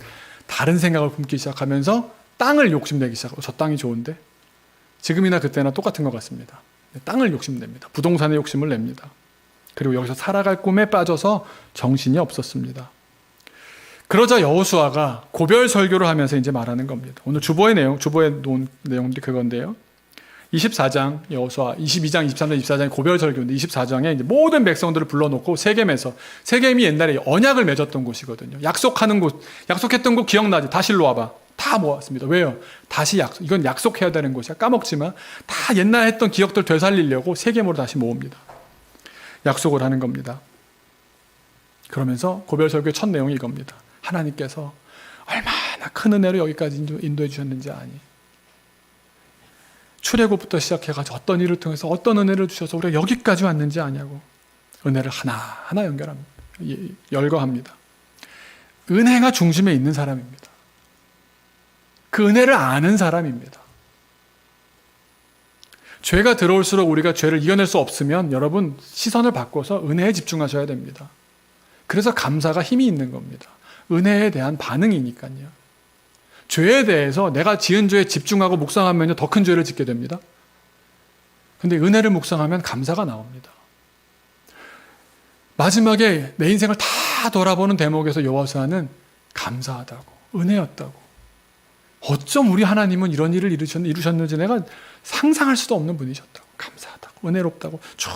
다른 생각을 품기 시작하면서 땅을 욕심내기 시작하고 저 땅이 좋은데 지금이나 그때나 똑같은 것 같습니다. 땅을 욕심냅니다. 부동산에 욕심을 냅니다. 그리고 여기서 살아갈 꿈에 빠져서 정신이 없었습니다. 그러자 여호수아가 고별 설교를 하면서 이제 말하는 겁니다. 오늘 주보에 놓은 내용들이 그건데요. 24장 여호수아, 22장, 23장, 24장이 고별 설교인데 24장에 이제 모든 백성들을 불러놓고 세겜에서, 세겜이 옛날에 언약을 맺었던 곳이거든요. 약속하는 곳, 약속했던 곳 기억나지? 다시 일로 와봐. 다 모았습니다. 왜요? 다시 이건 약속해야 되는 곳이야. 까먹지만 다 옛날 했던 기억들 되살리려고 세겜으로 다시 모읍니다. 약속을 하는 겁니다. 그러면서 고별 설교의 첫 내용이 이겁니다. 하나님께서 얼마나 큰 은혜로 여기까지 인도해 주셨는지 아니? 출애굽부터 시작해가지고 어떤 일을 통해서 어떤 은혜를 주셔서 우리가 여기까지 왔는지 아냐고. 은혜를 하나하나 연결합니다. 열거합니다. 은혜가 중심에 있는 사람입니다. 그 은혜를 아는 사람입니다. 죄가 들어올수록 우리가 죄를 이겨낼 수 없으면 여러분 시선을 바꿔서 은혜에 집중하셔야 됩니다. 그래서 감사가 힘이 있는 겁니다. 은혜에 대한 반응이니까요. 죄에 대해서 내가 지은 죄에 집중하고 묵상하면 더 큰 죄를 짓게 됩니다. 근데 은혜를 묵상하면 감사가 나옵니다. 마지막에 내 인생을 다 돌아보는 대목에서 여호수아는 감사하다고, 은혜였다고. 어쩜 우리 하나님은 이런 일을 이루셨는지 내가 상상할 수도 없는 분이셨다고. 감사하다고, 은혜롭다고 쭉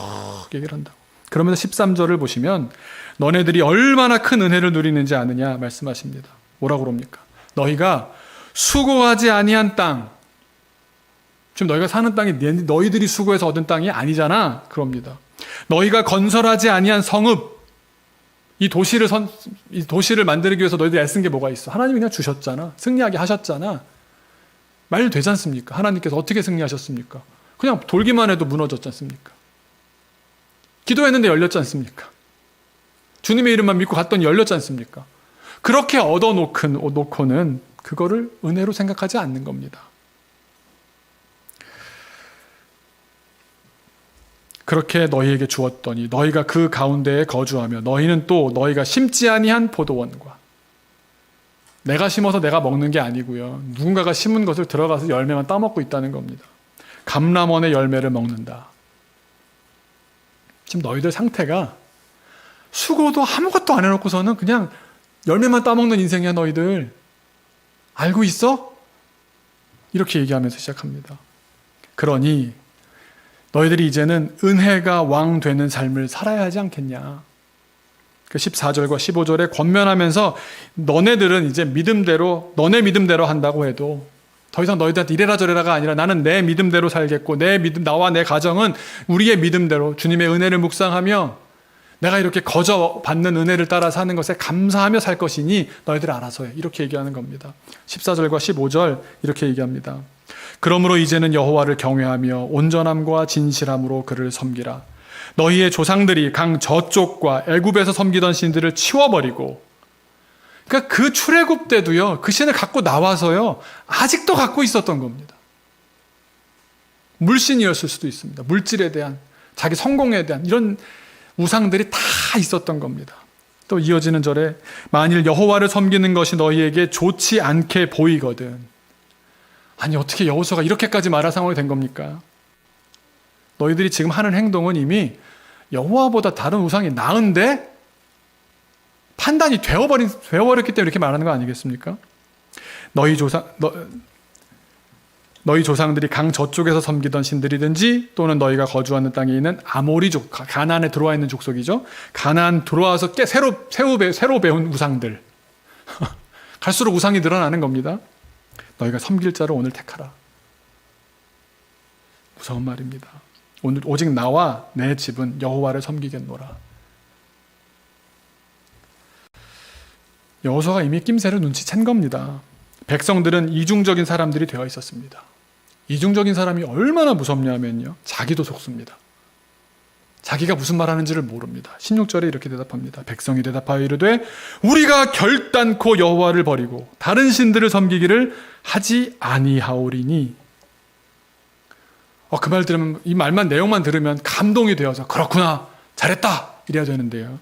얘기를 한다고. 그러면서 13절을 보시면 너네들이 얼마나 큰 은혜를 누리는지 아느냐 말씀하십니다. 뭐라고 그럽니까? 너희가 수고하지 아니한 땅, 지금 너희가 사는 땅이 너희들이 수고해서 얻은 땅이 아니잖아. 그럽니다. 너희가 건설하지 아니한 성읍, 이 도시를 만들기 위해서 너희들이 애쓴 게 뭐가 있어? 하나님이 그냥 주셨잖아. 승리하게 하셨잖아. 말 되지 않습니까? 하나님께서 어떻게 승리하셨습니까? 그냥 돌기만 해도 무너졌지 않습니까? 기도했는데 열렸지 않습니까? 주님의 이름만 믿고 갔더니 열렸지 않습니까? 그렇게 얻어놓고는 그거를 은혜로 생각하지 않는 겁니다. 그렇게 너희에게 주었더니 너희가 그 가운데에 거주하며 너희는 또 너희가 심지 아니한 포도원과, 내가 심어서 내가 먹는 게 아니고요. 누군가가 심은 것을 들어가서 열매만 따먹고 있다는 겁니다. 감람원의 열매를 먹는다. 지금 너희들 상태가 수고도 아무것도 안 해놓고서는 그냥 열매만 따먹는 인생이야 너희들. 알고 있어? 이렇게 얘기하면서 시작합니다. 그러니 너희들이 이제는 은혜가 왕 되는 삶을 살아야 하지 않겠냐. 그 14절과 15절에 권면하면서 너네들은 이제 믿음대로, 너네 믿음대로 한다고 해도 더 이상 너희들한테 이래라 저래라가 아니라 나는 내 믿음대로 살겠고 나와 내 가정은 우리의 믿음대로 주님의 은혜를 묵상하며 내가 이렇게 거저 받는 은혜를 따라 사는 것에 감사하며 살 것이니 너희들 알아서 해. 이렇게 얘기하는 겁니다. 14절과 15절 이렇게 얘기합니다. 그러므로 이제는 여호와를 경외하며 온전함과 진실함으로 그를 섬기라. 너희의 조상들이 강 저쪽과 애굽에서 섬기던 신들을 치워버리고, 그러니까 그 출애굽 때도요, 그 신을 갖고 나와서요, 아직도 갖고 있었던 겁니다. 물신이었을 수도 있습니다. 물질에 대한, 자기 성공에 대한 이런 우상들이 다 있었던 겁니다. 또 이어지는 절에 만일 여호와를 섬기는 것이 너희에게 좋지 않게 보이거든. 아니 어떻게 여호수아가 이렇게까지 말할 상황이 된 겁니까? 너희들이 지금 하는 행동은 이미 여호와보다 다른 우상이 나은데 판단이 되어버렸기 때문에 이렇게 말하는 거 아니겠습니까? 너희 조상들이 강 저쪽에서 섬기던 신들이든지 또는 너희가 거주하는 땅에 있는 아모리족, 가나안에 들어와 있는 족속이죠. 가나안 들어와서 새로 배운 우상들. 갈수록 우상이 늘어나는 겁니다. 너희가 섬길 자를 오늘 택하라. 무서운 말입니다. 오늘 오직 나와 내 집은 여호와를 섬기겠노라. 여호수아가 이미 낌새를 눈치챈 겁니다. 백성들은 이중적인 사람들이 되어 있었습니다. 이중적인 사람이 얼마나 무섭냐면요, 자기도 속습니다. 자기가 무슨 말하는지를 모릅니다. 16절에 이렇게 대답합니다. 백성이 대답하여 이르되 우리가 결단코 여호와를 버리고 다른 신들을 섬기기를 하지 아니하오리니. 그 말 들으면, 이 말만 내용만 들으면 감동이 되어서 그렇구나, 잘했다 이래야 되는데요,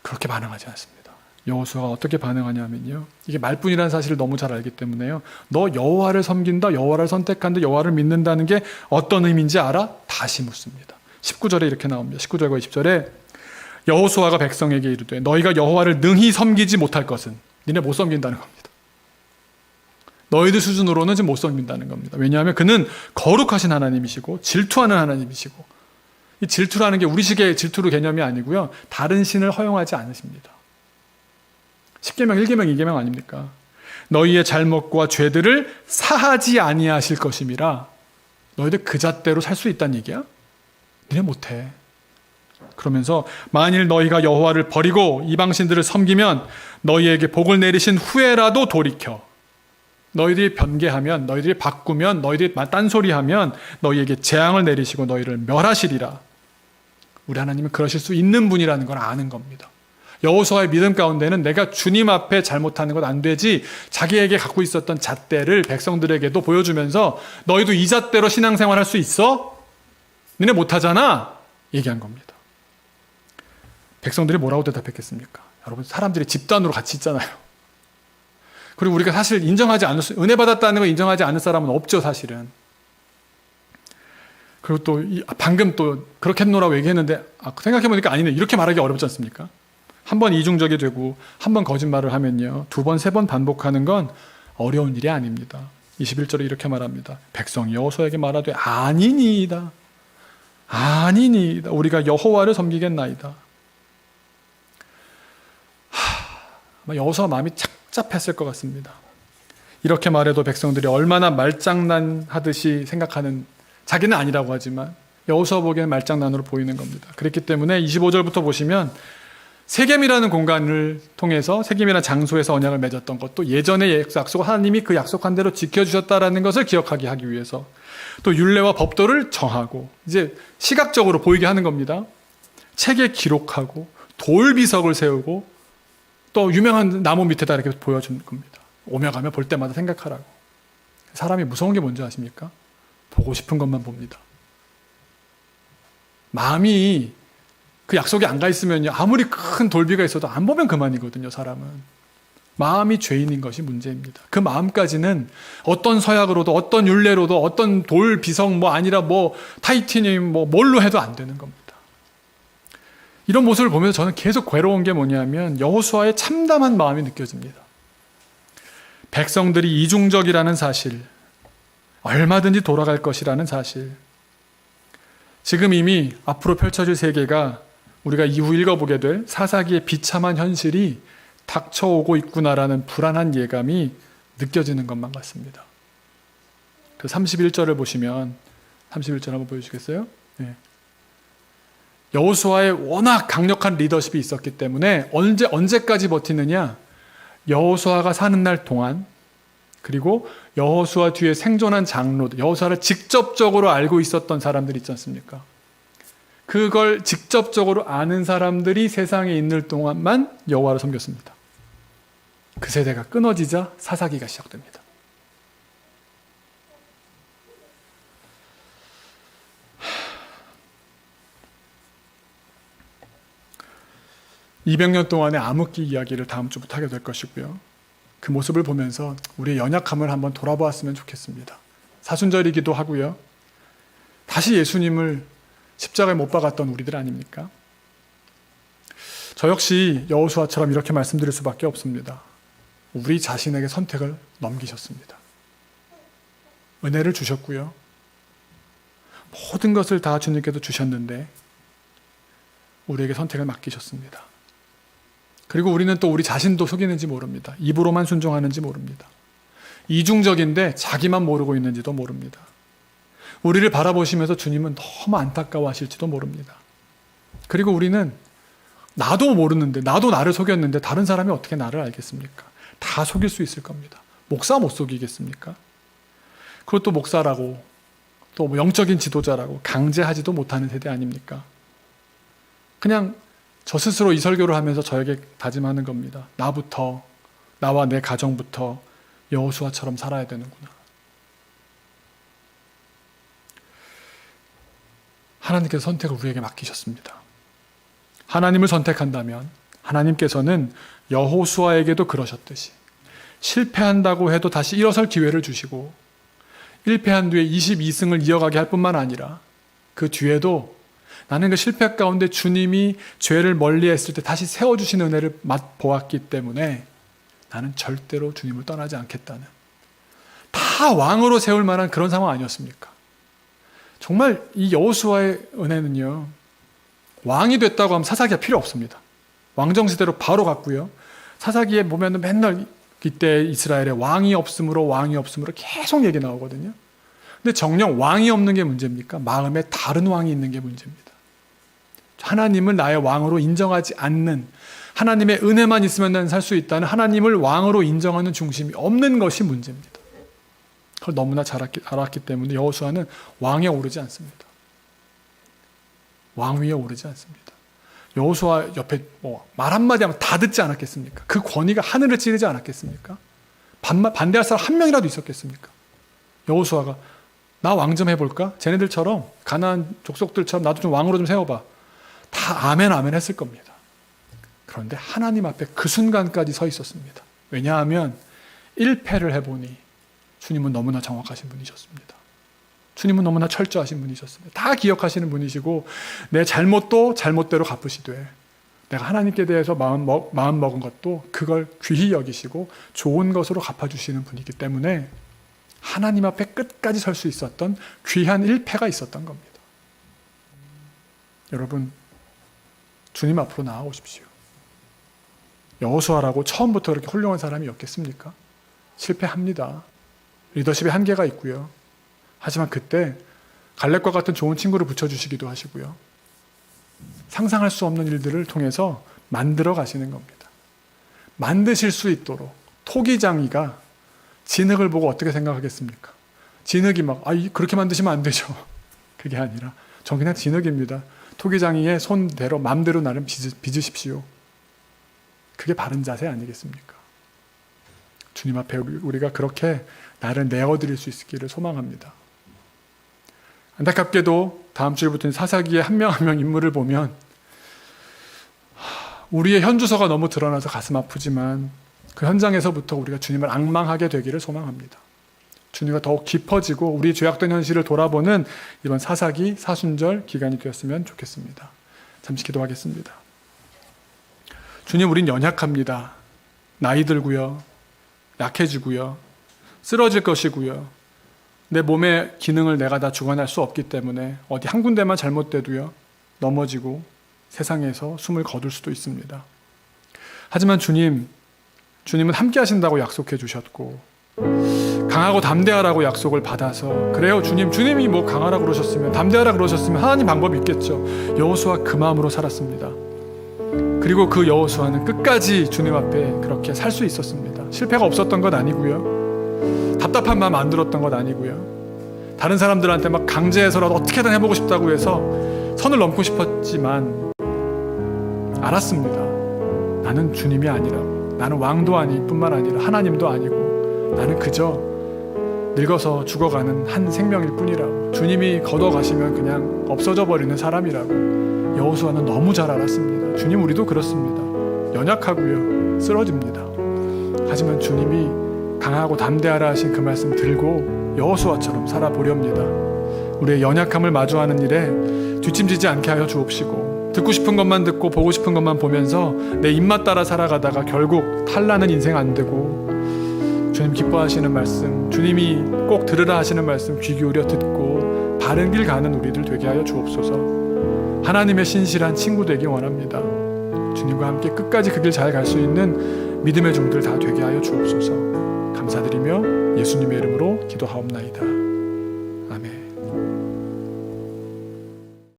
그렇게 반응하지 않습니다. 여호수아가 어떻게 반응하냐면요. 이게 말뿐이라는 사실을 너무 잘 알기 때문에요. 너 여호와를 섬긴다, 여호와를 선택한다, 여호와를 믿는다는 게 어떤 의미인지 알아? 다시 묻습니다. 19절에 이렇게 나옵니다. 19절과 20절에 여호수아가 백성에게 이르되 너희가 여호와를 능히 섬기지 못할 것은 니네 못 섬긴다는 겁니다. 너희들 수준으로는 지금 못 섬긴다는 겁니다. 왜냐하면 그는 거룩하신 하나님이시고 질투하는 하나님이시고, 이 질투라는 게 우리식의 질투로 개념이 아니고요. 다른 신을 허용하지 않으십니다. 10계명, 1계명, 2계명 아닙니까? 너희의 잘못과 죄들을 사하지 아니하실 것임이라. 너희들 그 잣대로 살 수 있다는 얘기야? 니네 못해. 그러면서 만일 너희가 여호와를 버리고 이방신들을 섬기면 너희에게 복을 내리신 후에라도 돌이켜 너희들이 변개하면, 너희들이 바꾸면, 너희들이 딴소리하면 너희에게 재앙을 내리시고 너희를 멸하시리라. 우리 하나님은 그러실 수 있는 분이라는 걸 아는 겁니다. 여호수아의 믿음 가운데는 내가 주님 앞에 잘못하는 건 안 되지, 자기에게 갖고 있었던 잣대를 백성들에게도 보여주면서 너희도 이 잣대로 신앙생활 할 수 있어? 니네 못하잖아? 얘기한 겁니다. 백성들이 뭐라고 대답했겠습니까? 여러분, 사람들이 집단으로 같이 있잖아요. 그리고 우리가 사실 은혜 받았다는 걸 인정하지 않을 사람은 없죠, 사실은. 그리고 또 방금 또 그렇게 했노라고 얘기했는데 생각해보니까 아니네, 이렇게 말하기 어렵지 않습니까? 한 번 이중적이 되고 한 번 거짓말을 하면요, 두 번, 세 번 반복하는 건 어려운 일이 아닙니다. 21절에 이렇게 말합니다. 백성이 여호수아에게 말하되 아니니이다. 아니니이다. 우리가 여호와를 섬기겠나이다. 아마 여호수아 마음이 착잡했을 것 같습니다. 이렇게 말해도 백성들이 얼마나 말장난하듯이 생각하는, 자기는 아니라고 하지만 여호수아 보기에는 말장난으로 보이는 겁니다. 그렇기 때문에 25절부터 보시면 세겜이라는 공간을 통해서, 세겜이라는 장소에서 언약을 맺었던 것도 예전의 약속을 하나님이 그 약속한 대로 지켜주셨다라는 것을 기억하게 하기 위해서 또 율례와 법도를 정하고 이제 시각적으로 보이게 하는 겁니다. 책에 기록하고 돌비석을 세우고 또 유명한 나무 밑에다 이렇게 보여주는 겁니다. 오며 가며 볼 때마다 생각하라고. 사람이 무서운 게 뭔지 아십니까? 보고 싶은 것만 봅니다. 마음이 그 약속에 안 가 있으면요, 아무리 큰 돌비가 있어도 안 보면 그만이거든요, 사람은. 마음이 죄인인 것이 문제입니다. 그 마음까지는 어떤 서약으로도, 어떤 율례로도, 어떤 돌비석 아니라 타이타늄 뭘로 해도 안 되는 겁니다. 이런 모습을 보면서 저는 계속 괴로운 게 뭐냐면 여호수아의 참담한 마음이 느껴집니다. 백성들이 이중적이라는 사실, 얼마든지 돌아갈 것이라는 사실, 지금 이미 앞으로 펼쳐질 세계가 우리가 이후 읽어보게 될 사사기의 비참한 현실이 닥쳐오고 있구나라는 불안한 예감이 느껴지는 것만 같습니다. 그 31절을 보시면, 31절 한번 보여주시겠어요? 네. 여호수아의 워낙 강력한 리더십이 있었기 때문에 언제까지 버티느냐? 여호수아가 사는 날 동안, 그리고 여호수아 뒤에 생존한 장로들, 여호수아를 직접적으로 알고 있었던 사람들 있지 않습니까? 그걸 직접적으로 아는 사람들이 세상에 있는 동안만 여호와를 섬겼습니다. 그 세대가 끊어지자 사사기가 시작됩니다. (200년) 동안의 암흑기 이야기를 다음 주부터 하게 될 것이고요. 그 모습을 보면서 우리의 연약함을 한번 돌아보았으면 좋겠습니다. 사순절이기도 하고요. 다시 예수님을 십자가에 못 박았던 우리들 아닙니까? 저 역시 여호수아처럼 이렇게 말씀드릴 수밖에 없습니다. 우리 자신에게 선택을 넘기셨습니다. 은혜를 주셨고요. 모든 것을 다 주님께서 주셨는데 우리에게 선택을 맡기셨습니다. 그리고 우리는 또 우리 자신도 속이는지 모릅니다. 입으로만 순종하는지 모릅니다. 이중적인데 자기만 모르고 있는지도 모릅니다. 우리를 바라보시면서 주님은 너무 안타까워하실지도 모릅니다. 그리고 우리는 나도 모르는데, 나도 나를 속였는데 다른 사람이 어떻게 나를 알겠습니까? 다 속일 수 있을 겁니다. 목사 못 속이겠습니까? 그것도 목사라고, 또 영적인 지도자라고 강제하지도 못하는 세대 아닙니까? 그냥 저 스스로 이 설교를 하면서 저에게 다짐하는 겁니다. 나부터, 나와 내 가정부터 여호수아처럼 살아야 되는구나. 하나님께서 선택을 우리에게 맡기셨습니다. 하나님을 선택한다면 하나님께서는 여호수아에게도 그러셨듯이 실패한다고 해도 다시 일어설 기회를 주시고 1패한 뒤에 22승을 이어가게 할 뿐만 아니라 그 뒤에도 나는 그 실패 가운데 주님이 죄를 멀리했을 때 다시 세워주시는 은혜를 맛보았기 때문에 나는 절대로 주님을 떠나지 않겠다는, 다 왕으로 세울 만한 그런 상황 아니었습니까? 정말 이 여호수아의 은혜는요, 왕이 됐다고 하면 사사기가 필요 없습니다. 왕정시대로 바로 갔고요. 사사기에 보면 맨날 이때 이스라엘에 왕이 없으므로 계속 얘기 나오거든요. 근데 정녕 왕이 없는 게 문제입니까? 마음에 다른 왕이 있는 게 문제입니다. 하나님을 나의 왕으로 인정하지 않는, 하나님의 은혜만 있으면 나는 살 수 있다는 하나님을 왕으로 인정하는 중심이 없는 것이 문제입니다. 그걸 너무나 잘 알았기 때문에 여호수아는 왕에 오르지 않습니다. 왕 위에 오르지 않습니다. 여호수아 옆에 말 한마디 하면 다 듣지 않았겠습니까? 그 권위가 하늘을 찌르지 않았겠습니까? 반대할 사람 한 명이라도 있었겠습니까? 여호수아가 나 왕 좀 해볼까? 쟤네들처럼 가나안 족속들처럼 나도 좀 왕으로 좀 세워봐. 다 아멘 아멘 했을 겁니다. 그런데 하나님 앞에 그 순간까지 서 있었습니다. 왜냐하면 1패를 해보니 주님은 너무나 정확하신 분이셨습니다. 주님은 너무나 철저하신 분이셨습니다. 다 기억하시는 분이시고 내 잘못도 잘못대로 갚으시되 내가 하나님께 대해서 마음 먹은 것도 그걸 귀히 여기시고 좋은 것으로 갚아주시는 분이기 때문에 하나님 앞에 끝까지 설 수 있었던 귀한 1패가 있었던 겁니다. 여러분, 주님 앞으로 나아오십시오. 여호수아라고 처음부터 그렇게 훌륭한 사람이 었겠습니까? 실패합니다. 리더십에 한계가 있고요. 하지만 그때 갈렙과 같은 좋은 친구를 붙여주시기도 하시고요. 상상할 수 없는 일들을 통해서 만들어 가시는 겁니다. 만드실 수 있도록 토기장이가 진흙을 보고 어떻게 생각하겠습니까? 진흙이 그렇게 만드시면 안 되죠. 그게 아니라 전 그냥 진흙입니다. 토기장이의 손대로 마음대로 나름 빚으십시오. 그게 바른 자세 아니겠습니까? 주님 앞에 우리가 그렇게 나를 내어드릴 수 있기를 소망합니다. 안타깝게도 다음 주부터는 사사기의 한 명 한 명 인물을 보면 우리의 현주소가 너무 드러나서 가슴 아프지만 그 현장에서부터 우리가 주님을 앙망하게 되기를 소망합니다. 주님과 더욱 깊어지고 우리 죄악된 현실을 돌아보는 이번 사사기 사순절 기간이 되었으면 좋겠습니다. 잠시 기도하겠습니다. 주님, 우린 연약합니다. 나이 들고요. 약해지고요. 쓰러질 것이고요. 내 몸의 기능을 내가 다 주관할 수 없기 때문에 어디 한 군데만 잘못돼도요, 넘어지고 세상에서 숨을 거둘 수도 있습니다. 하지만 주님은 함께 하신다고 약속해 주셨고 강하고 담대하라고 약속을 받아서, 그래요, 주님이 강하라고 그러셨으면, 담대하라 그러셨으면 하나님 방법이 있겠죠. 여호수아 그 마음으로 살았습니다. 그리고 그 여호수아는 끝까지 주님 앞에 그렇게 살 수 있었습니다. 실패가 없었던 것 아니고요. 답답한 마음 안 들었던 것 아니고요. 다른 사람들한테 강제해서라도 어떻게든 해보고 싶다고 해서 선을 넘고 싶었지만 알았습니다. 나는 주님이 아니라고. 나는 왕도 아닐 뿐만 아니라 하나님도 아니고 나는 그저 늙어서 죽어가는 한 생명일 뿐이라고. 주님이 걷어가시면 그냥 없어져 버리는 사람이라고 여호수아는 너무 잘 알았습니다. 주님, 우리도 그렇습니다. 연약하고요. 쓰러집니다. 하지만 주님이 강하고 담대하라 하신 그 말씀 들고 여호수아처럼 살아보렵니다. 우리의 연약함을 마주하는 일에 뒷짐지지 않게 하여 주옵시고 듣고 싶은 것만 듣고 보고 싶은 것만 보면서 내 입맛 따라 살아가다가 결국 탈나는 인생 안 되고 주님 기뻐하시는 말씀, 주님이 꼭 들으라 하시는 말씀 귀 기울여 듣고 바른 길 가는 우리들 되게 하여 주옵소서. 하나님의 신실한 친구 되기 원합니다. 주님과 함께 끝까지 그 길 잘 갈 수 있는 믿음의 종들 다 되게 하여 주옵소서. 감사드리며 예수님의 이름으로 기도하옵나이다. 아멘.